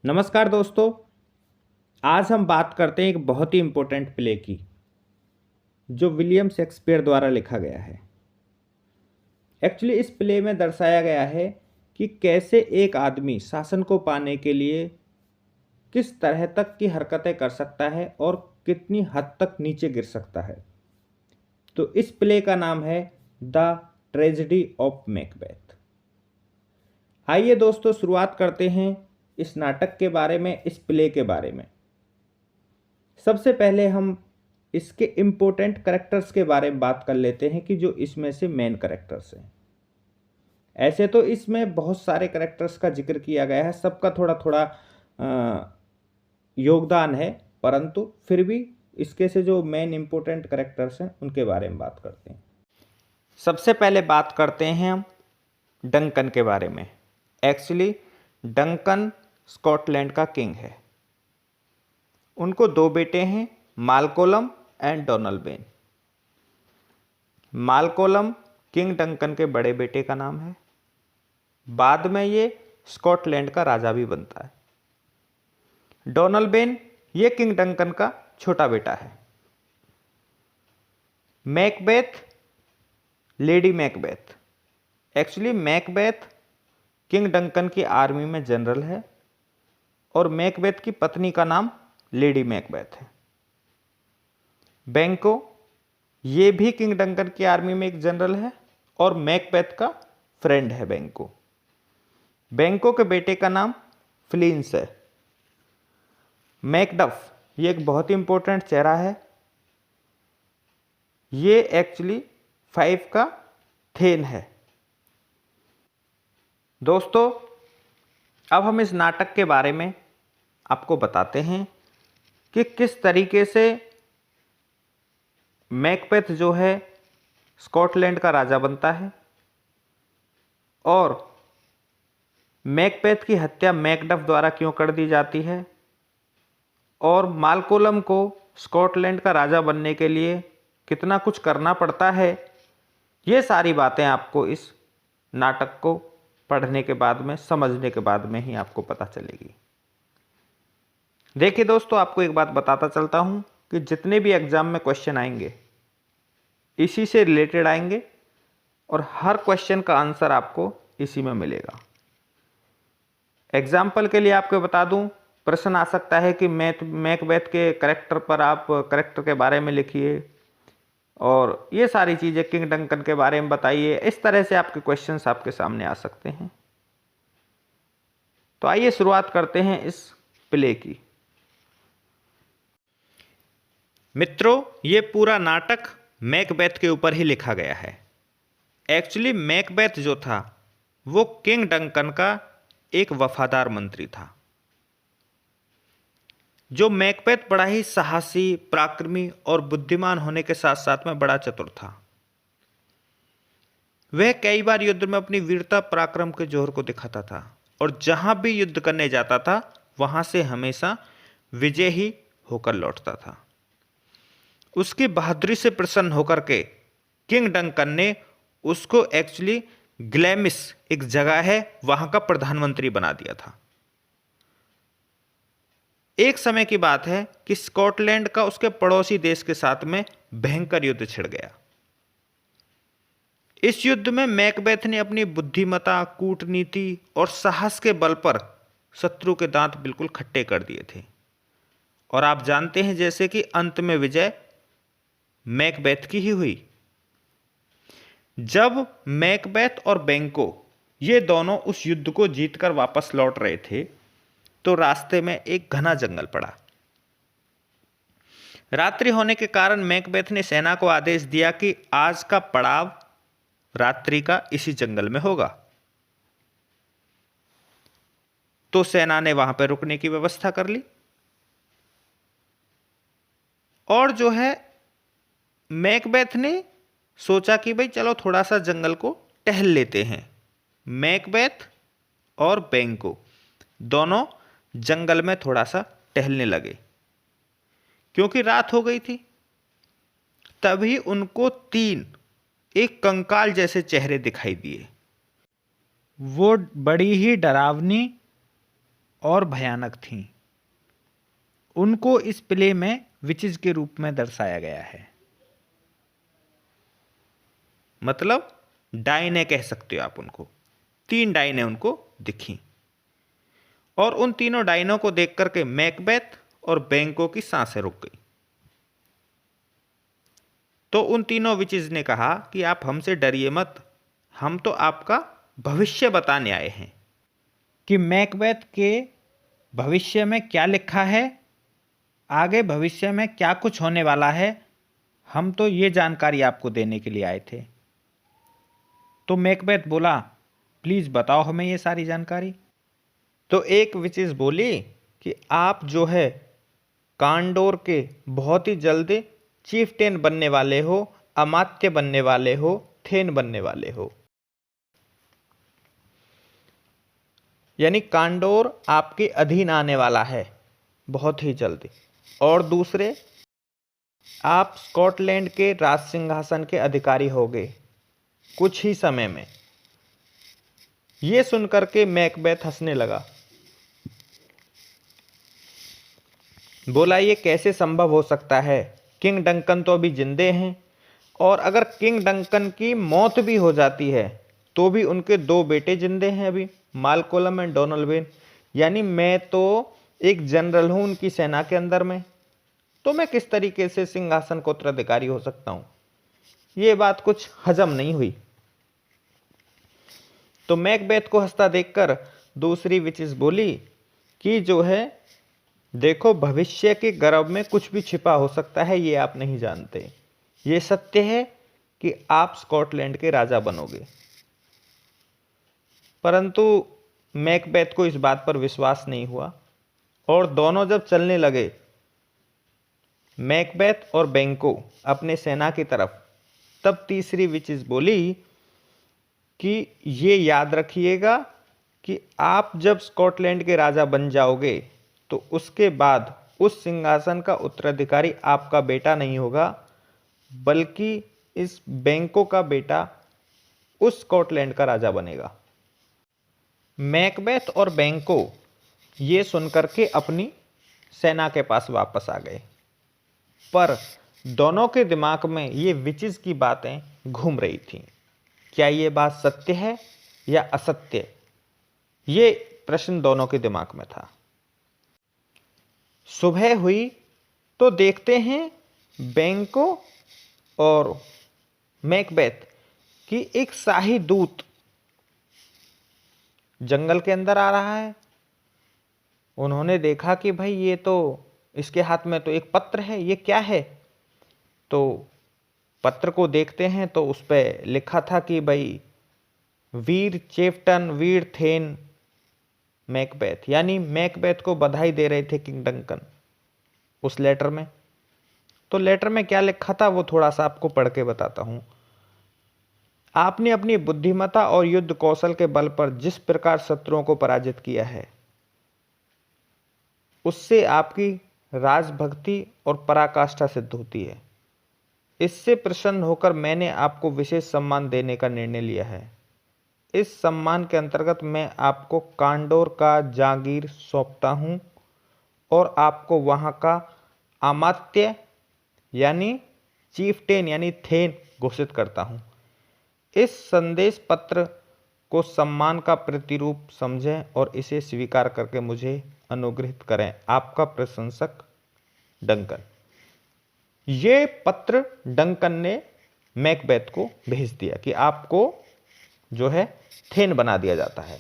नमस्कार दोस्तों। आज हम बात करते हैं एक बहुत ही इम्पोर्टेंट प्ले की, जो विलियम शेक्सपियर द्वारा लिखा गया है। एक्चुअली इस प्ले में दर्शाया गया है कि कैसे एक आदमी शासन को पाने के लिए किस तरह तक की हरकतें कर सकता है और कितनी हद तक नीचे गिर सकता है। तो इस प्ले का नाम है द ट्रेजेडी ऑफ मैकबेथ। आइए दोस्तों, शुरुआत करते हैं इस नाटक के बारे में, इस प्ले के बारे में। सबसे पहले हम इसके इम्पोर्टेंट करेक्टर्स के बारे में बात कर लेते हैं कि जो इसमें से मेन करेक्टर्स हैं। ऐसे तो इसमें बहुत सारे करेक्टर्स का जिक्र किया गया है, सबका थोड़ा थोड़ा योगदान है, परंतु फिर भी इसके से जो मेन इम्पोर्टेंट करेक्टर्स हैं उनके बारे में बात करते हैं। सबसे पहले बात करते हैं हम डंकन के बारे में। एक्चुअली डंकन स्कॉटलैंड का किंग है। उनको दो बेटे हैं, मालकोलम एंड डोनाल्बेन। मालकोलम किंग डंकन के बड़े बेटे का नाम है। बाद में ये स्कॉटलैंड का राजा भी बनता है। डोनाल्बेन ये किंग डंकन का छोटा बेटा है। Macbeth, lady Macbeth. Actually Macbeth king Duncan की आर्मी में जनरल है और मैकबेथ की पत्नी का नाम लेडी मैकबेथ है। बैंको ये भी किंग डंकन की आर्मी में एक जनरल है और मैकबेथ का फ्रेंड है बैंको। बैंको के बेटे का नाम फ्लिंस है। मैकडफ ये एक बहुत ही इंपॉर्टेंट चेहरा है। ये एक्चुअली 5 का थेन है। दोस्तों, अब हम इस नाटक के बारे में आपको बताते हैं कि किस तरीके से मैकबेथ जो है स्कॉटलैंड का राजा बनता है और मैकबेथ की हत्या मैकडफ द्वारा क्यों कर दी जाती है और मालकोलम को स्कॉटलैंड का राजा बनने के लिए कितना कुछ करना पड़ता है। ये सारी बातें आपको इस नाटक को पढ़ने के बाद में, समझने के बाद में ही आपको पता चलेगी। देखिए दोस्तों, आपको एक बात बताता चलता हूं कि जितने भी एग्जाम में क्वेश्चन आएंगे इसी से रिलेटेड आएंगे और हर क्वेश्चन का आंसर आपको इसी में मिलेगा। एग्जाम्पल के लिए आपको बता दूं, प्रश्न आ सकता है कि मैकबेथ के करेक्टर पर आप करेक्टर के बारे में लिखिए और ये सारी चीज़ें किंग डंकन के बारे में बताइए। इस तरह से आपके क्वेश्चंस आपके सामने आ सकते हैं। तो आइए शुरुआत करते हैं इस प्ले की। मित्रों, ये पूरा नाटक मैकबेथ के ऊपर ही लिखा गया है। एक्चुअली मैकबेथ जो था वो किंग डंकन का एक वफादार मंत्री था। जो मैकबेथ बड़ा ही साहसी, पराक्रमी और बुद्धिमान होने के साथ साथ में बड़ा चतुर था। वह कई बार युद्ध में अपनी वीरता, पराक्रम के जोहर को दिखाता था और जहां भी युद्ध करने जाता था वहां से हमेशा विजय ही होकर लौटता था। उसकी बहादुरी से प्रसन्न होकर के किंग डंकन ने उसको एक्चुअली ग्लैमिस एक जगह है वहां का प्रधानमंत्री बना दिया था। एक समय की बात है कि स्कॉटलैंड का उसके पड़ोसी देश के साथ में भयंकर युद्ध छिड़ गया। इस युद्ध में मैकबेथ ने अपनी बुद्धिमता, कूटनीति और साहस के बल पर शत्रु के दांत बिल्कुल खट्टे कर दिए थे और आप जानते हैं जैसे कि अंत में विजय मैकबेथ की ही हुई। जब मैकबेथ और बैंको ये दोनों उस युद्ध को जीतकर वापस लौट रहे थे तो रास्ते में एक घना जंगल पड़ा। रात्रि होने के कारण मैकबेथ ने सेना को आदेश दिया कि आज का पड़ाव रात्रि का इसी जंगल में होगा। तो सेना ने वहां पर रुकने की व्यवस्था कर ली और जो है मैकबेथ ने सोचा कि भाई चलो थोड़ा सा जंगल को टहल लेते हैं। मैकबेथ और बैंको दोनों जंगल में थोड़ा सा टहलने लगे क्योंकि रात हो गई थी। तभी उनको 3 एक कंकाल जैसे चेहरे दिखाई दिए। वो बड़ी ही डरावनी और भयानक थीं। उनको इस प्ले में विचेस के रूप में दर्शाया गया है, मतलब डायने कह सकते हो आप उनको। 3 डायने उनको दिखी और उन तीनों डायनों को देख करके मैकबेथ और बैंको की सांसें रुक गई। तो उन तीनों विचेस ने कहा कि आप हमसे डरिए मत, हम तो आपका भविष्य बताने आए हैं कि मैकबेथ के भविष्य में क्या लिखा है, आगे भविष्य में क्या कुछ होने वाला है, हम तो ये जानकारी आपको देने के लिए आए थे। तो मैकबेथ बोला, प्लीज़ बताओ हमें ये सारी जानकारी। तो एक विचेस बोली कि आप जो है कांडोर के बहुत ही जल्दी चीफटेन बनने वाले हो, अमात्य बनने वाले हो, थेन बनने वाले हो। यानी कांडोर आपके अधीन आने वाला है बहुत ही जल्दी। और दूसरे, आप स्कॉटलैंड के राज सिंहासन के अधिकारी होगे कुछ ही समय में। यह सुनकर के मैकबेथ हंसने लगा, बोला ये कैसे संभव हो सकता है, किंग डंकन तो अभी जिंदे हैं, और अगर किंग डंकन की मौत भी हो जाती है तो भी उनके 2 बेटे जिंदे हैं अभी, मालकोलम एंड डोनाल्वेन। यानी मैं तो एक जनरल हूं उनकी सेना के अंदर में, तो मैं किस तरीके से सिंहासन का उत्तराधिकारी हो सकता हूं। ये बात कुछ हजम नहीं हुई। तो मैकबेथ को हंसता देखकर दूसरी विचेस बोली कि जो है देखो, भविष्य के गर्भ में कुछ भी छिपा हो सकता है, ये आप नहीं जानते। ये सत्य है कि आप स्कॉटलैंड के राजा बनोगे। परंतु मैकबेथ को इस बात पर विश्वास नहीं हुआ और दोनों जब चलने लगे, मैकबेथ और बैंको अपने सेना की तरफ, तब तीसरी विचेस बोली कि ये याद रखिएगा कि आप जब स्कॉटलैंड के राजा बन जाओगे तो उसके बाद उस सिंहासन का उत्तराधिकारी आपका बेटा नहीं होगा, बल्कि इस बैंको का बेटा उस स्कॉटलैंड का राजा बनेगा। मैकबेथ और बैंको ये सुनकर के अपनी सेना के पास वापस आ गए, पर दोनों के दिमाग में ये विचेस की बातें घूम रही थीं। क्या ये बात सत्य है या असत्य, ये प्रश्न दोनों के दिमाग में था। सुबह हुई तो देखते हैं बैंको और मैकबेथ की एक शाही दूत जंगल के अंदर आ रहा है। उन्होंने देखा कि भाई ये तो, इसके हाथ में तो एक पत्र है, ये क्या है। तो पत्र को देखते हैं तो उस पर लिखा था कि भाई वीर चेफ्टन वीर थेन मैकबेथ, यानी मैकबेथ को बधाई दे रहे थे किंग डंकन उस लेटर में। तो लेटर में क्या लिखा था वो थोड़ा सा आपको पढ़ के बताता हूं। आपने अपनी बुद्धिमत्ता और युद्ध कौशल के बल पर जिस प्रकार शत्रुओं को पराजित किया है, उससे आपकी राजभक्ति और पराकाष्ठा सिद्ध होती है। इससे प्रसन्न होकर मैंने आपको विशेष सम्मान देने का निर्णय लिया है। इस सम्मान के अंतर्गत मैं आपको कांडोर का जागीर सौंपता हूं और आपको वहां का अमात्य यानी चीफटेन यानी थेन घोषित करता हूं। इस संदेश पत्र को सम्मान का प्रतिरूप समझें और इसे स्वीकार करके मुझे अनुग्रहित करें। आपका प्रशंसक डंकन। ये पत्र डंकन ने मैकबेथ को भेज दिया कि आपको जो है थेन बना दिया जाता है।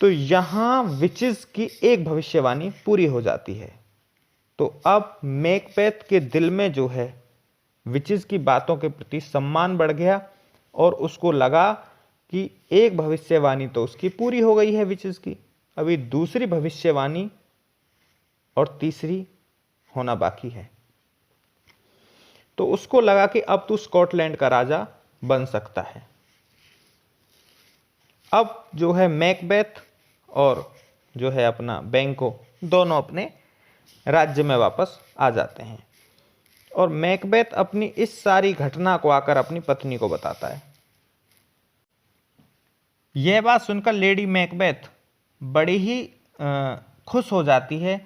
तो यहां विचेस की एक भविष्यवाणी पूरी हो जाती है। तो अब मैकबेथ के दिल में जो है विचेस की बातों के प्रति सम्मान बढ़ गया और उसको लगा कि एक भविष्यवाणी तो उसकी पूरी हो गई है विचेस की, अभी दूसरी भविष्यवाणी और तीसरी होना बाकी है। तो उसको लगा कि अब तू स्कॉटलैंड का राजा बन सकता है। अब जो है मैकबेथ और जो है अपना बैंको दोनों अपने राज्य में वापस आ जाते हैं और मैकबेथ अपनी इस सारी घटना को आकर अपनी पत्नी को बताता है। यह बात सुनकर लेडी मैकबेथ बड़ी ही खुश हो जाती है,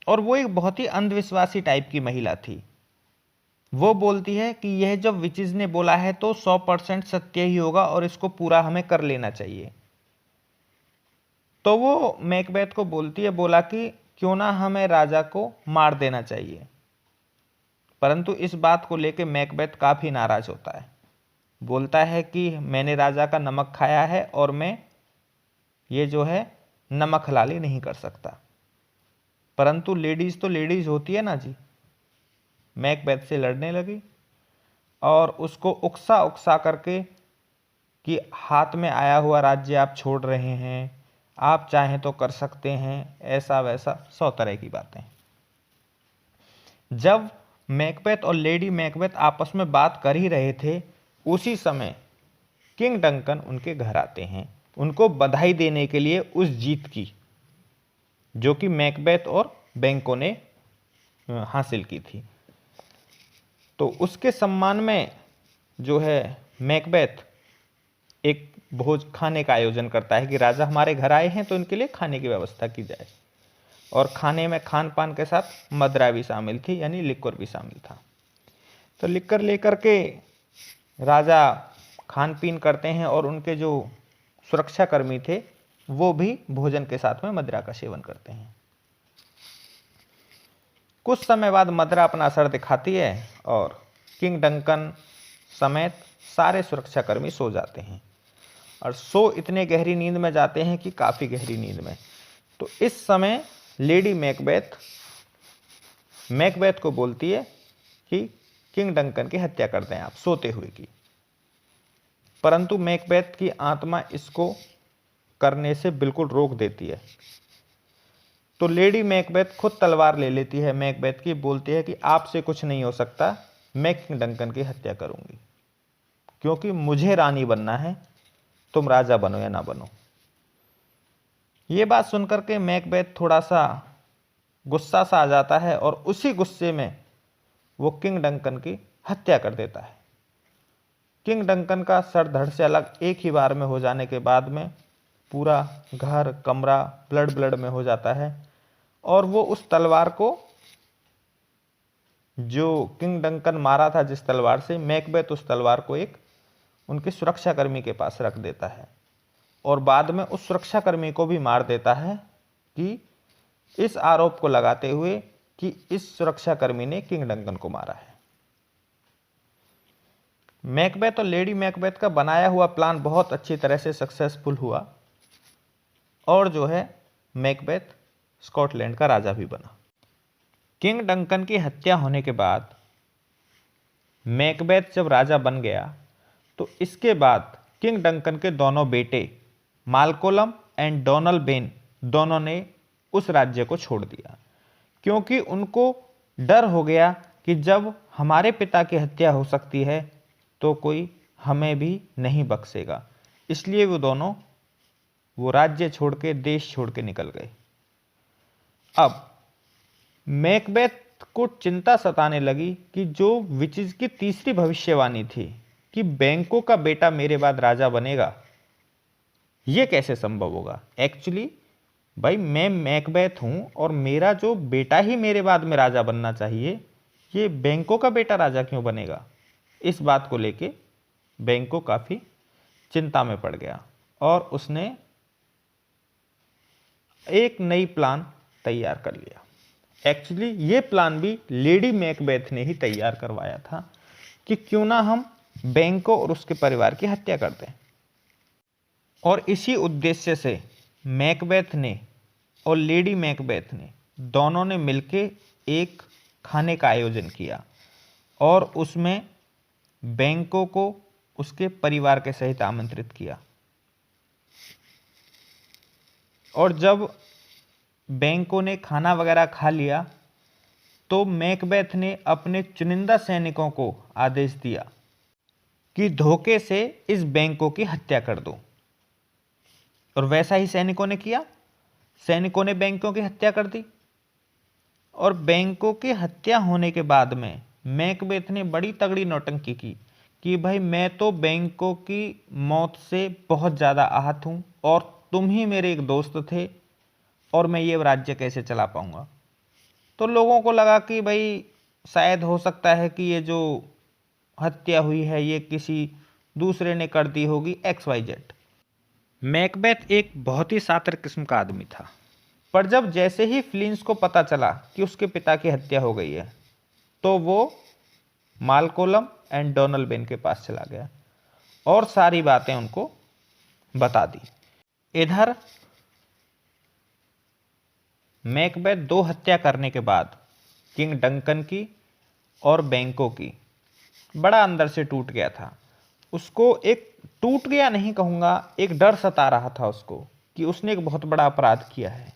और वो एक बहुत ही अंधविश्वासी टाइप की महिला थी। वो बोलती है कि यह जब विचेस ने बोला है तो 100% सत्य ही होगा और इसको पूरा हमें कर लेना चाहिए। तो वो मैकबेथ को बोलती है, बोला कि क्यों ना हमें राजा को मार देना चाहिए। परंतु इस बात को लेकर मैकबेथ काफ़ी नाराज होता है, बोलता है कि मैंने राजा का नमक खाया है और मैं ये जो है नमक हलाली नहीं कर सकता। परंतु लेडीज़ तो लेडीज़ होती है ना जी। मैकबेथ से लड़ने लगी और उसको उकसा उकसा करके कि हाथ में आया हुआ राज्य आप छोड़ रहे हैं, आप चाहें तो कर सकते हैं, ऐसा वैसा 100 तरह की बातें। जब मैकबेथ और लेडी मैकबेथ आपस में बात कर ही रहे थे, उसी समय किंग डंकन उनके घर आते हैं, उनको बधाई देने के लिए उस जीत की जो कि मैकबेथ और बैंको ने हासिल की थी। तो उसके सम्मान में जो है मैकबेथ एक भोज खाने का आयोजन करता है कि राजा हमारे घर आए हैं तो इनके लिए खाने की व्यवस्था की जाए। और खाने में खान पान के साथ मदिरा भी शामिल थी, यानी लिक्वर भी शामिल था। तो लिक्कर लेकर के राजा खान पीन करते हैं और उनके जो सुरक्षाकर्मी थे वो भी भोजन के साथ में मदिरा का सेवन करते हैं। कुछ समय बाद मदिरा अपना असर दिखाती है और किंग डंकन समेत सारे सुरक्षाकर्मी सो जाते हैं, और सो इतने गहरी नींद में जाते हैं कि काफ़ी गहरी नींद में। तो इस समय लेडी मैकबेथ को बोलती है कि किंग डंकन की हत्या कर दें आप, सोते हुए की। परंतु मैकबेथ की आत्मा इसको करने से बिल्कुल रोक देती है। तो लेडी मैकबेथ खुद तलवार ले लेती है मैकबेथ की, बोलती है कि आपसे कुछ नहीं हो सकता, मैं किंग डंकन की हत्या करूंगी, क्योंकि मुझे रानी बनना है, तुम राजा बनो या ना बनो। ये बात सुनकर के मैकबेथ थोड़ा सा गुस्सा सा आ जाता है और उसी गुस्से में वो किंग डंकन की हत्या कर देता है। किंग डंकन का सर धड़ से अलग एक ही बार में हो जाने के बाद में पूरा घर कमरा ब्लड में हो जाता है, और वो उस तलवार को जो किंग डंकन मारा था जिस तलवार से, मैकबेथ उस तलवार को एक उनके सुरक्षाकर्मी के पास रख देता है और बाद में उस सुरक्षाकर्मी को भी मार देता है कि इस आरोप को लगाते हुए कि इस सुरक्षाकर्मी ने किंग डंकन को मारा है। मैकबेथ और लेडी मैकबेथ का बनाया हुआ प्लान बहुत अच्छी तरह से सक्सेसफुल हुआ और जो है मैकबेथ स्कॉटलैंड का राजा भी बना। किंग डंकन की हत्या होने के बाद मैकबेथ जब राजा बन गया तो इसके बाद किंग डंकन के दोनों बेटे मालकोलम एंड डोनल बेन दोनों ने उस राज्य को छोड़ दिया, क्योंकि उनको डर हो गया कि जब हमारे पिता की हत्या हो सकती है तो कोई हमें भी नहीं बख्शेगा। इसलिए वो दोनों वो राज्य छोड़ के, देश छोड़ के निकल गए। अब मैकबेथ को चिंता सताने लगी कि जो विचेस की तीसरी भविष्यवाणी थी कि बैंको का बेटा मेरे बाद राजा बनेगा, ये कैसे संभव होगा। एक्चुअली भाई मैं मैकबेथ हूं और मेरा जो बेटा ही मेरे बाद में राजा बनना चाहिए, ये बैंको का बेटा राजा क्यों बनेगा। इस बात को लेके बैंको काफ़ी चिंता में पड़ गया और उसने एक नई प्लान तैयार कर लिया। एक्चुअली ये प्लान भी लेडी मैकबेथ ने ही तैयार करवाया था कि क्यों ना हम बैंको और उसके परिवार की हत्या कर दें। और इसी उद्देश्य से मैकबेथ ने और लेडी मैकबेथ ने दोनों ने मिलकर एक खाने का आयोजन किया और उसमें बैंको को उसके परिवार के सहित आमंत्रित किया। और जब बैंको ने खाना वगैरह खा लिया तो मैकबेथ ने अपने चुनिंदा सैनिकों को आदेश दिया कि धोखे से इस बैंको की हत्या कर दो। और वैसा ही सैनिकों ने किया। सैनिकों ने बैंको की हत्या कर दी। और बैंको की हत्या होने के बाद में मैकबेथ ने बड़ी तगड़ी नौटंकी की कि भाई मैं तो बैंको की मौत से बहुत ज़्यादा आहत हूँ और तुम ही मेरे एक दोस्त थे, और मैं ये राज्य कैसे चला पाऊंगा। तो लोगों को लगा कि भाई शायद हो सकता है कि ये जो हत्या हुई है ये किसी दूसरे ने कर दी होगी, XYZ। मैकबेथ एक बहुत ही शातिर किस्म का आदमी था, पर जब जैसे ही फ्लिंस को पता चला कि उसके पिता की हत्या हो गई है तो वो मालकोलम एंड डोनाल्ड के पास चला गया और सारी बातें उनको बता दी। इधर मैकबेथ 2 हत्या करने के बाद किंग डंकन की और बैंको की बड़ा अंदर से टूट गया था। उसको एक टूट गया नहीं कहूँगा, एक डर सता रहा था उसको कि उसने एक बहुत बड़ा अपराध किया है।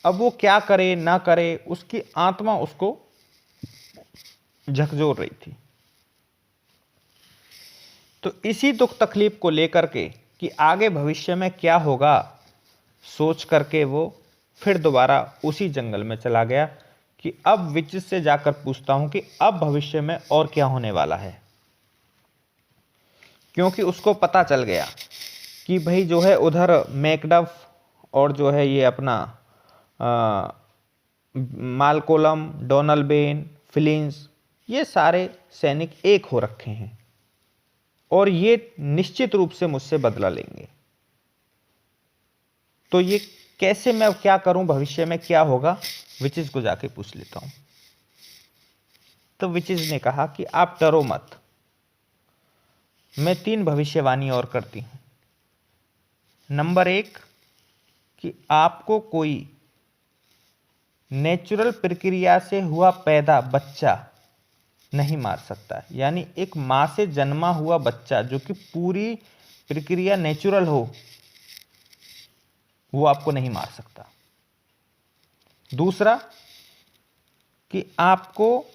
अब वो क्या करे ना करे, उसकी आत्मा उसको झकझोर रही थी। तो इसी दुख तकलीफ को लेकर के कि आगे भविष्य में क्या होगा सोच करके वो फिर दोबारा उसी जंगल में चला गया कि अब विचिस से जाकर पूछता हूं कि अब भविष्य में और क्या होने वाला है। क्योंकि उसको पता चल गया कि भाई जो है उधर मैकडफ और जो है ये अपना मालकोलम, डोनाल्ड, फिलिंस, ये सारे सैनिक एक हो रखे हैं और ये निश्चित रूप से मुझसे बदला लेंगे। तो ये कैसे, मैं क्या करूं, भविष्य में क्या होगा, विचिस को जाके पूछ लेता हूं। तो विचिस ने कहा कि आप डरो मत, मैं 3 भविष्यवाणी और करती हूं। नंबर 1 कि आपको कोई नेचुरल प्रक्रिया से हुआ पैदा बच्चा नहीं मार सकता, यानी एक मां से जन्मा हुआ बच्चा जो कि पूरी प्रक्रिया नेचुरल हो वो आपको नहीं मार सकता। दूसरा कि आपको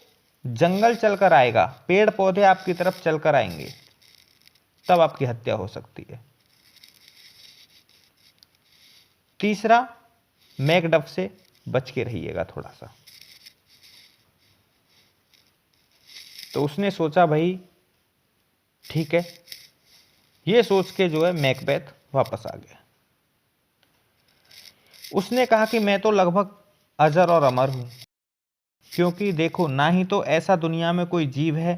जंगल चलकर आएगा, पेड़ पौधे आपकी तरफ चलकर आएंगे, तब आपकी हत्या हो सकती है। तीसरा, मैकडफ से बच के रहिएगा थोड़ा सा। तो उसने सोचा भाई ठीक है, ये सोच के जो है मैकबेथ वापस आ गया। उसने कहा कि मैं तो लगभग अजर और अमर हूं, क्योंकि देखो ना ही तो ऐसा दुनिया में कोई जीव है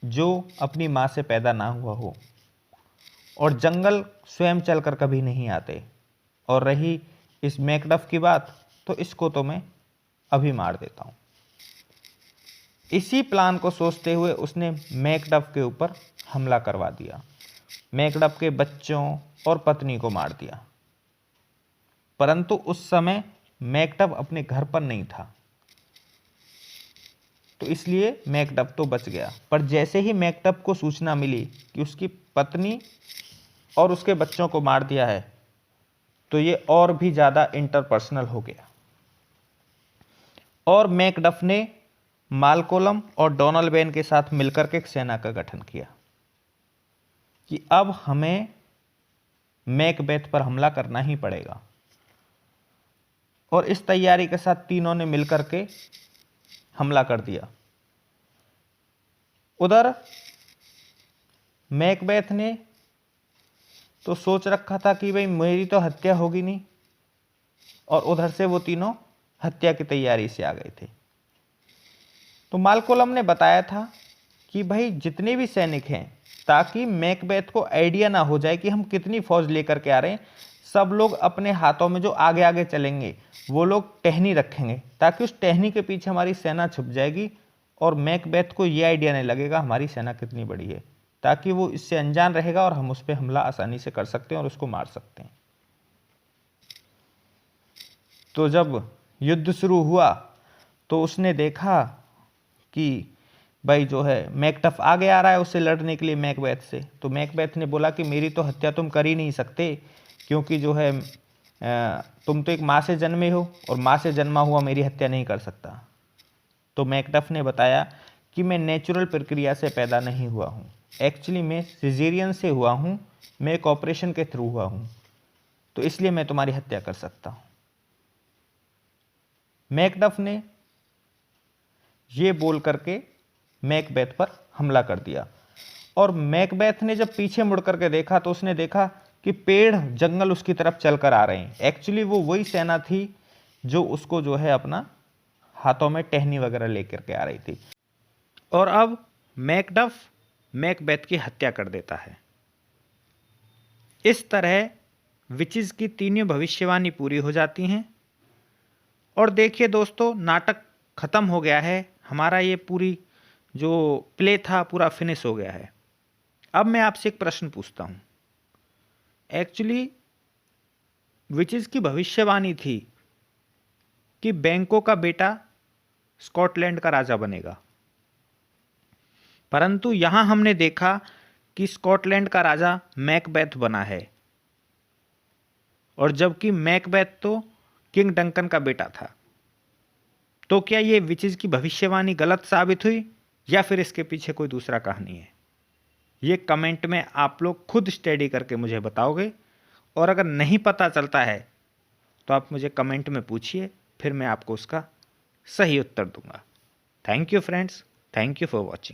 जो अपनी मां से पैदा ना हुआ हो, और जंगल स्वयं चलकर कभी नहीं आते। और रही इस मैकडफ की बात, तो इसको तो मैं अभी मार देता हूं। इसी प्लान को सोचते हुए उसने मैकडफ के ऊपर हमला करवा दिया, मैकडफ के बच्चों और पत्नी को मार दिया। परंतु उस समय मैकडफ अपने घर पर नहीं था, तो इसलिए मैकडफ तो बच गया। पर जैसे ही मैकडफ को सूचना मिली कि उसकी पत्नी और उसके बच्चों को मार दिया है, तो ये और भी ज़्यादा इंटरपर्सनल हो गया और मैकडफ ने मालकोलम और डोनाल्ड के साथ मिलकर के एक सेना का गठन किया कि अब हमें मैकबेथ पर हमला करना ही पड़ेगा। और इस तैयारी के साथ तीनों ने मिलकर के हमला कर दिया। उधर मैकबेथ ने तो सोच रखा था कि भाई मेरी तो हत्या होगी नहीं, और उधर से वो तीनों हत्या की तैयारी से आ गए थे। तो मालकोलम ने बताया था कि भाई जितने भी सैनिक हैं, ताकि मैकबेथ को आइडिया ना हो जाए कि हम कितनी फौज लेकर के आ रहे हैं, सब लोग अपने हाथों में जो आगे आगे चलेंगे वो लोग टहनी रखेंगे, ताकि उस टहनी के पीछे हमारी सेना छुप जाएगी और मैकबेथ को ये आइडिया नहीं लगेगा हमारी सेना कितनी बड़ी है, ताकि वो इससे अनजान रहेगा और हम उस पर हमला आसानी से कर सकते हैं और उसको मार सकते हैं। तो जब युद्ध शुरू हुआ तो उसने देखा कि भाई जो है मैकबेथ आगे आ रहा है उससे लड़ने के लिए मैकबेथ से। तो मैकबेथ ने बोला कि मेरी तो हत्या तुम कर ही नहीं सकते, क्योंकि जो है तुम तो एक माँ से जन्मे हो और माँ से जन्मा हुआ मेरी हत्या नहीं कर सकता। तो मैकबेथ ने बताया कि मैं नेचुरल प्रक्रिया से पैदा नहीं हुआ हूँ, एक्चुअली मैं सिजेरियन से हुआ हूँ, मैं एक ऑपरेशन के थ्रू हुआ हूँ, तो इसलिए मैं तुम्हारी हत्या कर सकता हूँ। मैकबेथ ने ये बोल करके मैकबेथ पर हमला कर दिया। और मैकबेथ ने जब पीछे मुड़ करके देखा तो उसने देखा कि पेड़ जंगल उसकी तरफ चल कर आ रहे हैं। एक्चुअली वो वही सेना थी जो उसको जो है अपना हाथों में टहनी वगैरह लेकर के आ रही थी। और अब मैकडफ मैकबेथ की हत्या कर देता है। इस तरह विचेस की तीनों भविष्यवाणी पूरी हो जाती हैं। और देखिए दोस्तों, नाटक खत्म हो गया है, हमारा ये पूरी जो प्ले था पूरा फिनिश हो गया है। अब मैं आपसे एक प्रश्न पूछता हूँ। एक्चुअली विचेस की भविष्यवाणी थी कि बैंको का बेटा स्कॉटलैंड का राजा बनेगा, परंतु यहां हमने देखा कि स्कॉटलैंड का राजा मैकबेथ बना है, और जबकि मैकबेथ तो किंग डंकन का बेटा था। तो क्या ये विचेस की भविष्यवाणी गलत साबित हुई या फिर इसके पीछे कोई दूसरा कहानी है? ये कमेंट में आप लोग खुद स्टडी करके मुझे बताओगे, और अगर नहीं पता चलता है तो आप मुझे कमेंट में पूछिए, फिर मैं आपको उसका सही उत्तर दूंगा। Thank you friends, thank you for watching.